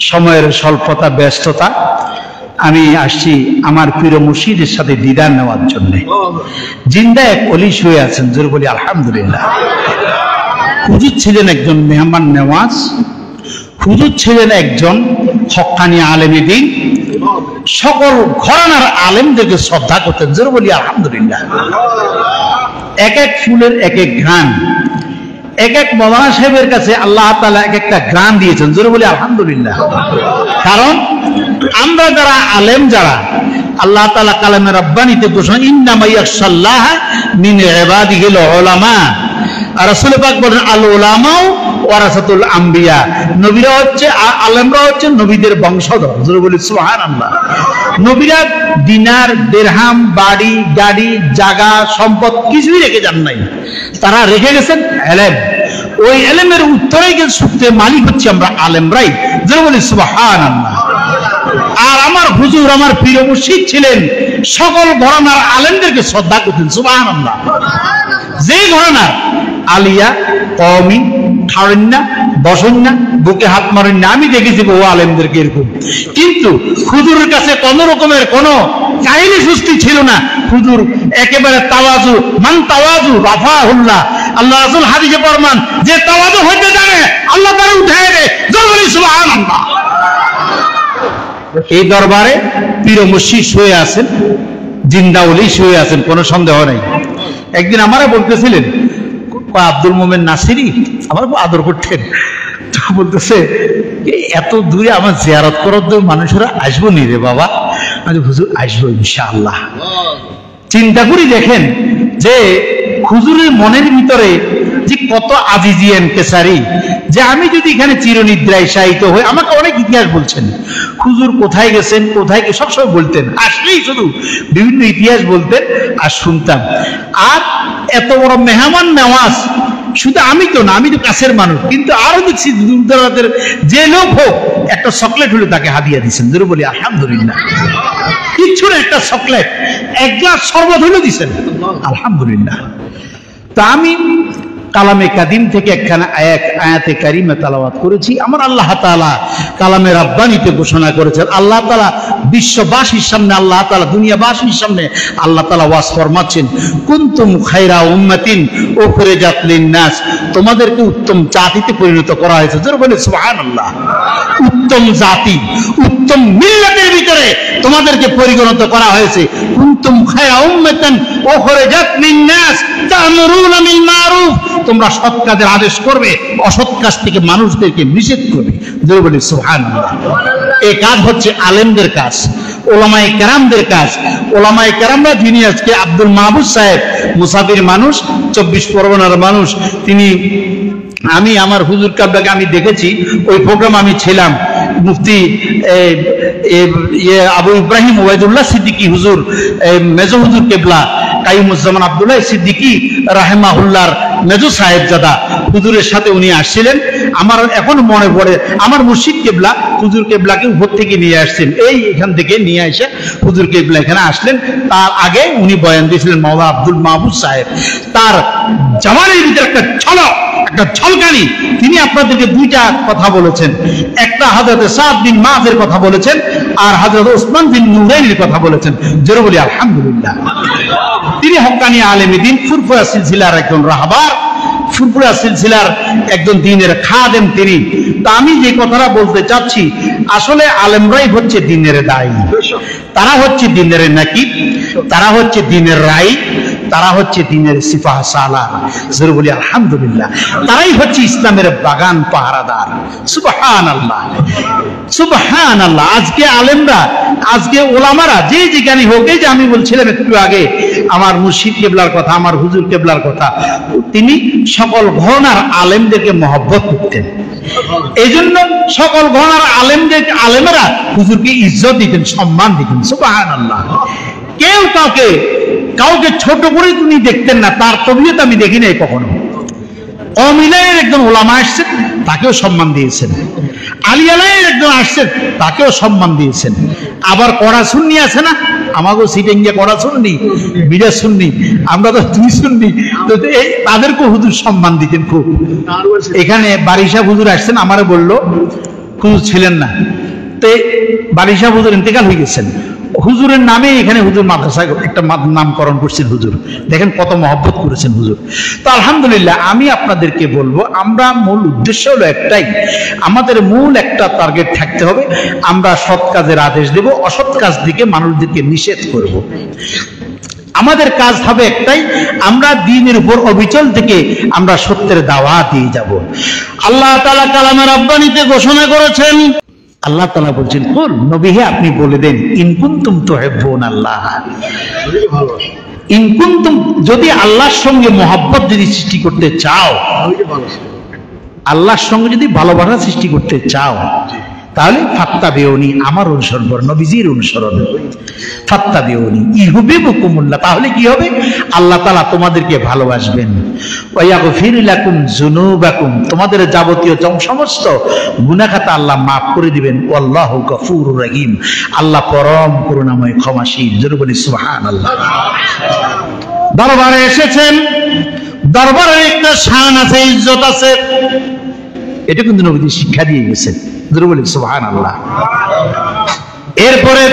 সময়ের স্বল্পতা, ব্যস্ততা, আমি আসছি আমার প্রিয় মুর্শিদের সাথে দিদার নেওয়ার জন্য। জিন্দা এক অলি শুয়ে আছেন, জোর বলি আলহামদুলিল্লাহ। হুজুর ছিলেন একজন মেহমান নেওয়াজ, হুজুর ছিলেন একজন হক্কানি আলেমে দ্বীন, সকল ঘরানার আলেমদেরকে শ্রদ্ধা করতেন, জোর বলি আলহামদুলিল্লাহ। এক এক ফুলের এক এক ঘ্রাণ, এক এক মৌলানা সাহেবের কাছে আল্লাহ তাআলা এক একটা ঘ্রাণ দিয়েছেন, জোরে বলি আলহামদুলিল্লাহ। কারণ আমরা যারা আলেম, যারা আল্লাহ তাআলা কালামে রাব্বানীতে ঘোষণা ইন্নামা ইয়াখশাল্লাহ মিন ইবাদিহিল উলামা, আর রাসূল পাক বলেন আল উলামাউ ওয়ারাসাতুল আম্বিয়া, নবীরা হচ্ছে, আলেমরা হচ্ছে নবীদের বংশধর, জোরে বলি সুবহানাল্লাহ। নবীরা দিনার, দিরহাম, বাড়ি, গাড়ি, জায়গা, সম্পদ কিছুই রেখে যান নাই, তারা রেখে গেছেন এলেম। ওই এলেমের উত্তরাই সূত্রে মালিক হচ্ছে আমরা আলেমরাই, জোরে বলি সুবহানাল্লাহ। আর আমার হুজুর, আমার প্রিয় মুর্শিদ ছিলেন সকল ঘরানার আলেমদেরকে শ্রদ্ধা করতেন, সুবহানাল্লাহ। যে ঘরানার আলিয়া, কওমি, খাড়েন না, বসেন না, বুকে হাত মারেন না, আমি দেখেছি বহু আলেমদেরকে এরকম। কিন্তু হুজুরের কাছে কোন রকমের কোন কাহিনী সৃষ্টি ছিল না। হুজুর একেবারে তাওয়াজু, মান তাওয়াজু রাফাহুল্লাহ, আল্লাহ রাসূল হাদিসে ফরমান, যে তাওয়াজু হইতে জানে আল্লাহ তাআলা উঠায় দেয়, জোরে বলি সুবহানাল্লাহ। এই দরবারে পীর মুর্শিদ শুয়ে আছেন, জিন্দা ওলি শুয়ে আছেন, কোনো সন্দেহ নেই। একদিন আমারা বলতেছিলেন, আব্দুল মোমেন নাসিরি আমার খুব আদর করতেন, বলতেছে এত দূরে আমার জিয়ারত করার জন্য মানুষেরা আসবো নি রে বাবা? আমি হুজুর আসবো ইনশাআল্লাহ। চিন্তা করি দেখেন যে হুজুরের মনের ভিতরে যে কত আজিজি এনকেসারি, যে আমি যদি এখানে চিরনিদ্রায় শায়িত হই, আমাকে অনেক ইতিহাস বলছেন, হুজুর কোথায় গেছেন, কোথায় সবসময় বলতেন, আসলেই শুধু বিভিন্ন ইতিহাস বলতেন আর শুনতাম। আর এত বড় মেহমান নেওয়াজ, শুধু আমি তো না, আমি তো কাছের মানুষ, কিন্তু আরো দেখছি দূরদূরান্তের যে লোক হোক একটা চকলেট হলে তাকে হাদিয়া দিচ্ছেন, জোরে বলি আলহামদুলিল্লাহ। কিচ্ছু না, একটা চকলেট, এক গ্লাস শরবত হলে দিচ্ছেন, আলহামদুলিল্লাহ। তা আমি কালামে কাদিম থেকে একখানা আয়াতে কারিমা তেলাওয়াত করেছি। আমার আল্লাহ তাআলা কালামে রাব্বানীতে ঘোষণা করেছেন, আল্লাহ তাআলা বিশ্ববাসীর সামনে, আল্লাহ তাআলা দুনিয়াবাসীর সামনে আল্লাহ তাআলা ওয়াজ ফরমাচ্ছেন, কুনতুম খায়রা উম্মাতিন উখরিজাত লিন-নাস, তোমাদেরকে উত্তম জাতিতে পরিণত করা হয়েছে, জোরে বলে সুবহানাল্লাহ। উত্তম জাতি, উত্তম মিল্লাতের ভিতরে তোমাদেরকে পরিণত করা হয়েছে। কুনতুম খায়রা উম্মাতিন উখরিজাত লিন-নাস তা'মুরুনা বিল মা'রুফ, তোমরা সৎ কাজের আদেশ করবে, অসৎ কাজ থেকে মানুষদেরকে নিষেধ করবে, জোরে বলি সুবহানাল্লাহ। এই কাজ হচ্ছে আলেমদের কাজ, ওলামায়ে কেরামদের কাজ। ওলামায়ে কেরামরা, যিনি আজকে আব্দুল মাহবুব সাহেব মুসাফির মানুষ, 24 পরগনার মানুষ, তিনি, আমি আমার হুজুর কাবলাকে আমি দেখেছি, ওই প্রোগ্রাম আমি ছিলাম, মুফতি আবু ইব্রাহিম ওবায়দুল্লাহ সিদ্দিকী হুজুর, মেজো হুজুর কেবলা কাইয়ুমুজ্জামান আব্দুল্লাহ সিদ্দিকী রাহিমাহুল্লাহর মেজো সাহেবজাদা হুজুরের সাথে উনি আসছিলেন। আমার এখন মনে পড়ে, আমার মুর্শিদ কেবলা হুজুর কেবলাকে উপর থেকে নিয়ে আসছেন, এই এখান থেকে নিয়ে এসে হুজুর কেবলা এখানে আসলেন। তার আগে উনি বয়ান দিয়েছিলেন মাওলানা আব্দুল মাহবুব সাহেব, তার জওয়ানের ভিতরে একটা ঝলক, একটা ঝলকানি। তিনি আপনাদেরকে দুইটা কথা বলেছেন, একটা হযরত সাদ বিন মাযের কথা বলেছেন, আর হযরত ওসমান বিন নুরাইনের কথা বলেছেন, জোরে বলি আলহামদুলিল্লাহ। তিনি হক্কানি আলেমে দ্বীন, ফুরফুরা সিলসিলার একজন রাহবার, ফুরফুরা সিলসিলার একজন দ্বীনের খাদেম তিনি। তা আমি যে কথাটা বলতে চাচ্ছি, আসলে আলেমরাই হচ্ছে দ্বীনের দায়ী, তারা হচ্ছে দ্বীনের নাকিব, তারা হচ্ছে দ্বীনের রাই, তারা হচ্ছে দ্বীনের সিফাহ সালার, জোরে বলি আলহামদুলিল্লাহ। তারাই হচ্ছে ইসলামের বাগান পাহারাদার, সুবহানাল্লাহ সুবহানাল্লাহ। আজকে আলেমরা, আজকে ওলামারা যে যেখানে হোক, এই যে আমি বলছিলাম একটু আগে আমার মুর্শিদ কেবলার কথা, আমার হুজুর কেবলার কথা, তিনি সকল ঘরানার আলেমদেরকে মহব্বত করতেন। এই জন্য সকল ঘরানার আলেমেরা হুজুরকে ইজ্জত দিতেন, সম্মান দিতেন, সুবহানাল্লাহ। কেউ কাউকে ছোট করে তিনি দেখতেন না, তার তবিয়ত আমি দেখি নাই কখনো। অমিলায়ের একজন ওলামা আসছেন, তাকেও সম্মান দিয়েছেন। আলিয়ালায়ের একজন আসছেন, তাকেও সম্মান দিয়েছেন। আবার কড়া সুন্নি আছে না, আমাকেও সিটেঙ্গিয়া কড়া সুন্নি, বিড়া সুন্নি, আমরা তো দুই সুন্নি, তো তাদেরকেও হুজুর সম্মান দিতেন খুব। এখানে বারিশা হুজুর আসছেন, আমারে বললো হুজুর ছিলেন না। তো বাড়ি সাহেব হুজুর ইন্তেকাল হয়ে গেছেন, হুজুরের নামে এখানে হুজুর মাদ্রাসা একটা নামকরণ করছেন। হুজুর দেখেন কত মহব্বত করেছেন হুজুর। তো আলহামদুলিল্লাহ, আমি আপনাদেরকে বলবো, আমরা মূল উদ্দেশ্য হলো একটাই, আমাদের মূল একটা টার্গেট থাকতে হবে, আমরা সৎ কাজের আদেশ দেব, অসৎ কাজ দিকে মানুষদেরকে নিষেধ করব। আমাদের কাজ হবে একটাই, আমরা দ্বীনের উপর অবিচল থেকে আমরা সত্যের দাওয়াত দিয়ে যাব। আল্লাহ তাআলা কালামে রাব্বানীতে ঘোষণা করেছেন, আল্লাহ তাআলা বলছেন, কুল নবী হে আপনি বলে দেন, ইন কুনতুম তুহিব্বুনাল্লাহ, ইন কুনতুম, যদি আল্লাহর সঙ্গে মহব্বত যদি সৃষ্টি করতে চাও, আল্লাহর সঙ্গে যদি ভালোবাসা সৃষ্টি করতে চাও, তাহলে ফাত্তাবিউনি, আমার অনুসরণ করো, নবীজির অনুসরণ। ফাত্তাবিউনি ইউহিব্বুকুমুল্লাহ, তাহলে কি হবে? আল্লাহ তাআলা তোমাদেরকে ভালোবাসবেন। ওয়া ইয়াগফির লাকুম যুনুবাকুম, তোমাদের যাবতীয় সমস্ত গুনাহ খাতা আল্লাহ মাফ করে দিবেন। ওয়াল্লাহু গফুরুর রহিম, আল্লাহ পরম করুণাময় ক্ষমাশীল। জোরে বলি সুবহানাল্লাহ। দরবারে এসেছেন, দরবারের একটা শান আছে, ইজ্জত আছে, এটা কিন্তু নবীজি শিক্ষা দিয়ে গেছেন। জোরে বলি সুবহানাল্লাহ। এরপরে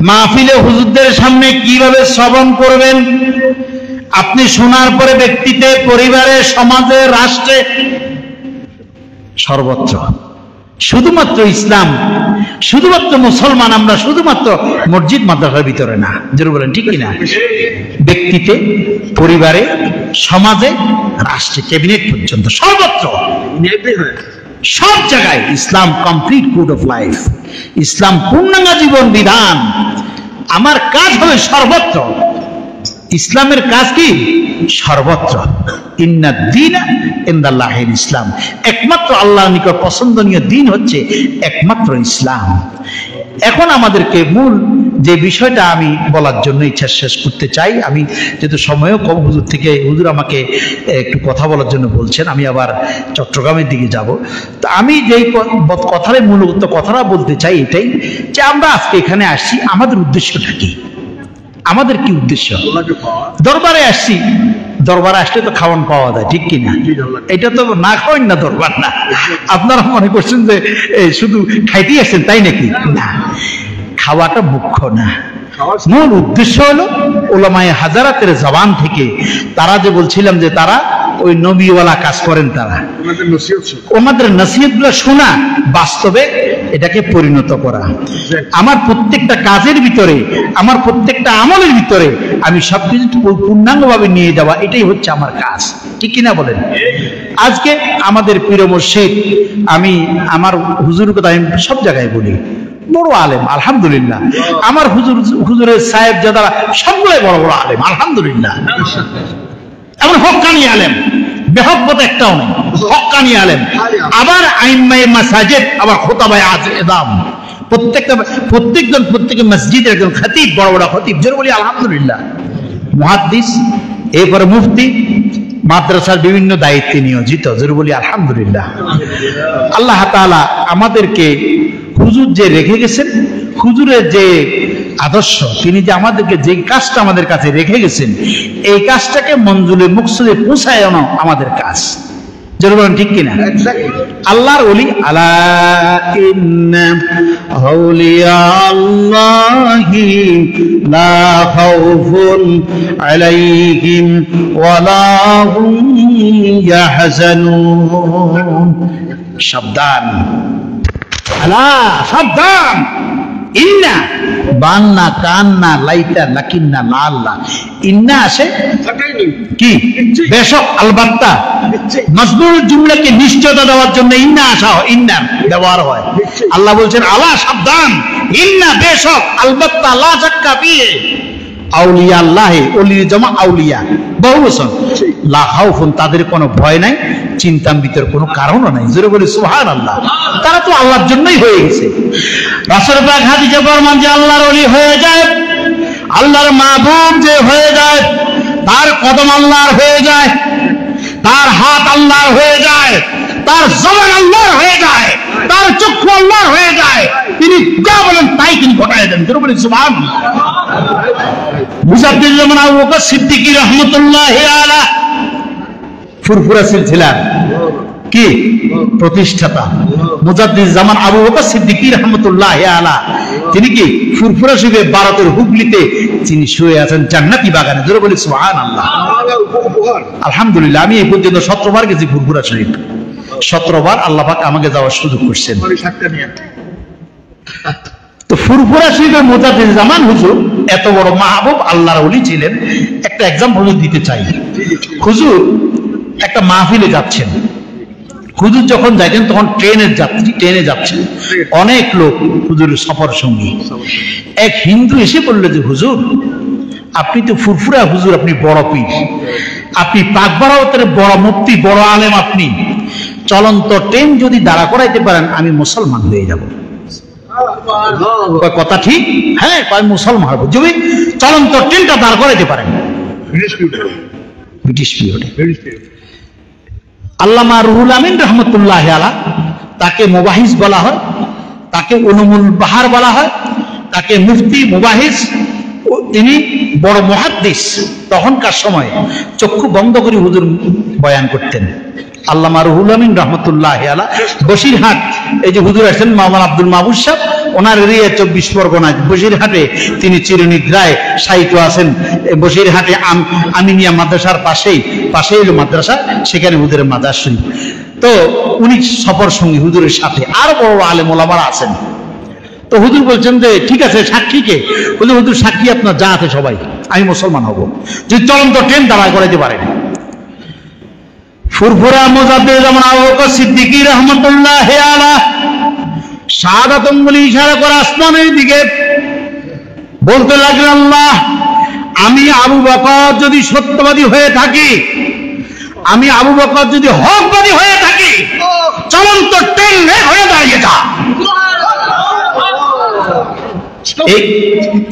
মাহফিলে হুজুরদের সামনে কিভাবে শ্রবণ করবেন, আপনি শোনার পরে ব্যক্তিতে, পরিবারে, সমাজে, রাষ্ট্রে, সর্বত্র শুধুমাত্র ইসলাম, শুধুমাত্র মুসলমান আমরা, শুধুমাত্র মসজিদ মাদ্রাসার ভিতরে না, জোরে বলেন ঠিক কিনা? ব্যক্তিতে, পরিবারে, সমাজে, রাষ্ট্রে, ক্যাবিনেট পর্যন্ত, সর্বত্র, সব জায়গায় ইসলাম কমপ্লিট কোড অফ লাইফ, ইসলাম পূর্ণাঙ্গ জীবন বিধান। আমার কাজ হবে সর্বত্র, ইসলামের কাজ কি? সর্বত্র। ইন্নাদ দীনা ইনদাল্লাহিল ইসলাম, একমাত্র আল্লাহর নিকট পছন্দনীয় দিন হচ্ছে একমাত্র ইসলাম। এখন আমাদেরকে মূল যে বিষয়টা আমি বলার জন্য ইচ্ছা শেষ করতে চাই, আমি যেহেতু সময়ও কম, হুজুর থেকে হুজুর আমাকে একটু কথা বলার জন্য বলছেন, আমি আবার চট্টগ্রামের দিকে যাব। তো আমি যেই মূলত কথাটা বলতে চাই এটাই, যে আমরা আজকে এখানে আসছি, আমাদের উদ্দেশ্যটা কি? আমাদের কি উদ্দেশ্য? দরবারে আসছি, দরবারে আসলে তো খাওয়ান পাওয়া যায়, ঠিক কিনা? এটা তো না খাওয়ান না দরবার না। আপনারা মনে করছেন যে শুধু খাইতেই আসছেন তাই নাকি? না, খাওয়াটা মুখ্য না। মূল উদ্দেশ্য হলো উলামায়ে হাজারাতের জবান থেকে তারা যে বলছিলাম যে তারা ওই নবীওয়ালা কাজ করেন, তারা ওনাদের নসিহতগুলো শোনা, বাস্তবে এটাকে পরিণত করা। আমার প্রত্যেকটা কাজের ভিতরে, আমার প্রত্যেকটা আমলের ভিতরে আমি সবকিছু পূর্ণাঙ্গভাবে নিয়ে যাওয়া, এটাই হচ্ছে আমার কাজ, ঠিক কিনা বলেন? আজকে আমাদের পীর মুর্শিদ, আমি আমার হুজুরের কথা আমি সব জায়গায় বলি, বড় আলেম আলহামদুলিল্লাহ। আমার হুজুরের সাহেব যারা সবগুলাই বড় বড় আলেম আলহামদুলিল্লাহ, এমন হক্কানি আলেম, বেহব্বত একটাও নেই, হক্কানি আলেম। আবার আইম্মায়ে মাসাজিদ, আবার খুতাবায়ে আযম, প্রত্যেকজন মসজিদের একজন খতিব, বড় বড় খতিব, জোরে বলি আলহামদুলিল্লাহ। মুহাদ্দিস, এরপরে মুফতি, মাদ্রাসার বিভিন্ন দায়িত্বে নিয়োজিত, জোরে বলি আলহামদুলিল্লাহ। আল্লাহ তাআলা আমাদেরকে হুজুর যে রেখে গেছেন, হুজুরের যে আদর্শ, তিনি যে আমাদেরকে যে কাজটা আমাদের কাছে রেখে গেছেন, এই কাজটাকে মঞ্জুলে মুকসুদে পৌঁছায় আনা আমাদের কাজ, জোরে বলেন ঠিক কিনা? আল্লাহর ওলি, আলা ইন্না আউলিয়া আল্লাহি লা খাউফুন আলাইহিম ওয়ালা হুম ইয়াহজানুন। সাবধান, আলা সাবধান, ইন্না, বান্না, কান্না, লাইতা, লাকিন্না, লাল্লা, ইন্না আসে কি? বেশক, আলবাত্তা, মজবুর জুমলাকে নিশ্চয়তা দেওয়ার জন্য ইন্না আসা হয়, ইন্না ব্যবহার হয়। আল্লাহ বলছেন আলা সাবধান, ইন্না বেশক, আলবাত্তা, লা শাক্কা ফিহি, আউলিয়া আল্লাহ, ওলির জমা আউলিয়া, বহু বচন, লা খাউফুন, তাদের কোনো ভয় নাই, চিন্তার ভিতর কোনো কারণও নাই, জোরে বলি সুবহানাল্লাহ। তারা তো আল্লাহর জন্যই হয়ে গেছে। রাসূল পাক হাদিসে ফরমান যে আল্লাহর ওলি হয়ে যায়, আল্লাহর মাহবুব যে হয়ে যায়, তার কদম আল্লাহর হয়ে যায়, তার হাত আল্লাহর হয়ে যায়, তার জবান আল্লাহর হয়ে যায়, তার চক্ষু আল্লাহর হয়ে যায়, তিনি যা বলেন তাই তিনি ঘটায় দেন, জোরে বলি সুবহানাল্লাহ। মুজাদ্দিদ যেমন আবু বকর সিদ্দিকী রাহমাতুল্লাহি আলাইহি ফুরফুরা ছিলেন, কি প্রতিষ্ঠাতা মুজাদ্দিদ জামান আবু বকর সিদ্দিকী রাহমাতুল্লাহ আলাইহি, তিনি কি ফুরফুরা শরীফে ভারতের হুগলিতে তিনি শুয়ে আছেন জান্নাতি বাগানে। জোরে বলি সুবহানাল্লাহ। আলহামদুলিল্লাহ, আমি এই পর্যন্ত 17 বার গেছি ফুরফুরা শরীফ, 17 বার আল্লাহ পাক আমাকে যাওয়ার সুযোগ করছেন। তো ফুরফুরা শরীফের মুজাদ্দিদ জামান হুজুর এত বড় মাহবুব আল্লাহর ওলি ছিলেন। একটা এক্সাম্পল দিতে চাই। হুজুর একটা মাহফিলে যাচ্ছেন, হুজুর যখন যাইতেন তখন ট্রেনের যাত্রী, ট্রেনে যাচ্ছেন অনেক লোক হুজুরের সফর সঙ্গী। এক হিন্দু এসে বলল যে হুজুর আপনি তো ফুরফুরা হুজুর, আপনি বড় পীর, আপনি পাক বারাওয়াতের বড় মুফতি, বড় আলেম, আপনি চলন্ত ট্রেন যদি দাঁড়া করাইতে পারেন আমি মুসলমান হয়ে যাব। কথা ঠিক? হ্যাঁ, আমি মুসলমান হব যদি চলন্ত ট্রেনটা দাঁড় করাইতে পারেন। ব্রিটিশ পিরিয়ডে আল্লামা রুহুল আমিন রহমতুল্লাহ আলাইহি, তাকে মুবাহিস বলা হয়, তাকে উলুমুল বাহার বলা হয়, তাকে মুফতি মুবাহিস। তিনি বড় মুহাদ্দিস। তখনকার সময় চক্ষু বন্ধ করে হুজুর বয়ান করতেন। আল্লামা রুহুল আমিন রহমতুল্লাহ আলাইহি বসিরহাট, এই যে হুজুর আসেন মাওলানা আব্দুল মাহবুব সাহেব, ওনার এরিয়া 24 পরগনায় বসিরহাটে তিনি চিরনিদ্রায় শায়িত আছেন। বসিরহাটে আমিনিয়া মাদ্রাসার পাশেই হলো মাদ্রাসা, সেখানে হুজুরের মাজার শরীফ। তো উনি সফর সঙ্গী হুজুরের সাথে আরো বড় আলেম ওলামারা আছেন। তো হুজুর বলছেন যে ঠিক আছে সাক্ষীকে, বলে হুজুর সাক্ষী আপনার যা আছে সবাই, আমি মুসলমান হব যদি চলন্ত ট্রেন দাঁড়ায় করাইতে পারেন। ফুরফুরা মুজাদ্দিদ জামান আবু বকর সিদ্দিকী রাহমাতুল্লাহ আলাইহি শাহাদাত আঙ্গুলি ইশারা করে আসমানের দিকে বলতে লাগলেন, আল্লাহ আমি আবু বকর যদি সত্যবাদী হয়ে থাকি, আমি আবু বকর যদি হকবাদী হয়ে থাকি, চলন্ত ট্রেন হয়ে দাঁড়িয়ে যা।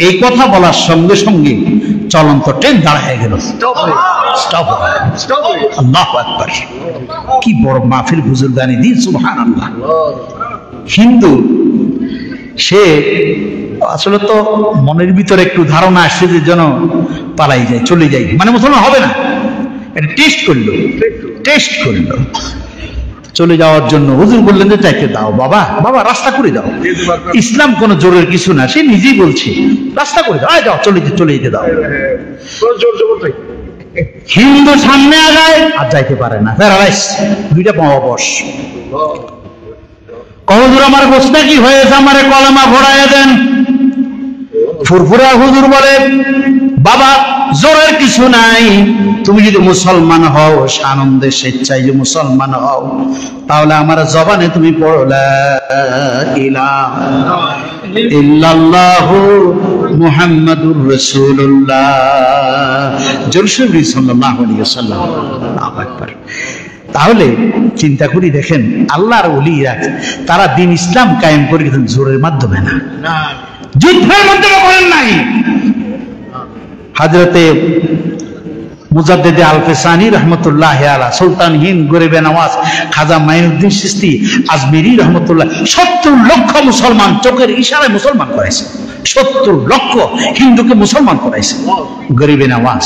এই কথা বলার সঙ্গে সঙ্গে চলন্ত ট্রেন দাঁড়ায় গেল, স্টপ। আল্লাহু আকবার, কি বড় মাহফিল বুজুর্গানি দিন, সুবহানাল্লাহ। হিন্দু সে আসলে তো মনের ভিতরে একটু ধারণা আসছে যে যেন পালাই যায়, চলে যায়, মানে মুসলমান হবে না। এটা টেস্ট করলো চলে যাওয়ার জন্য। হুজুর বললেন যে চাইতে দাও বাবা, রাস্তা করে দাও, ইসলাম কোনো জোরের কিছু না, সে নিজেই বলছে রাস্তা করে দাও, যাও চলে যেতে দাও। হিন্দু সামনে আগায় আর যাইতে পারে না, প্যারালাইজ, দুইটা পাওয়া বস। হুজুর আমার গোসটা কি হয়েছে, আমারে কলেমা ভরাইয়া দেন। ফুরফুরা হুজুর বলে, বাবা জোরের কিছু নাই, তুমি যদি মুসলমান হও, আনন্দে স্বেচ্ছায় যে মুসলমান হও, তাহলে আমার জবানে তুমি পড়ো লা ইলাহা ইল্লাল্লাহু মুহাম্মাদুর রাসূলুল্লাহ, জোরসে সাল্লাল্লাহু আলাইহি ওয়াসাল্লাম। আল্লাহু আকবার। তাহলে চিন্তা করি দেখেন, আল্লাহর ওলিরা তারা দিন ইসলাম কায়েম করে গেছেন জোরের মাধ্যমে না, যুদ্ধের মাধ্যমে করেন নাই। হযরতে মুজাদ্দিদ আল-ফিসানি রাহমাতুল্লাহ আলাইহি, সুলতান হিন্দ গরিবে নওয়াজ খাজা মাইনুদ্দিন চিশতি আজমিরি রাহমাতুল্লাহ 70 লক্ষ মুসলমান চোখের ইশারায় মুসলমান করাইছে, 70 লক্ষ হিন্দুকে মুসলমান করাইছে গরিবে নওয়াজ।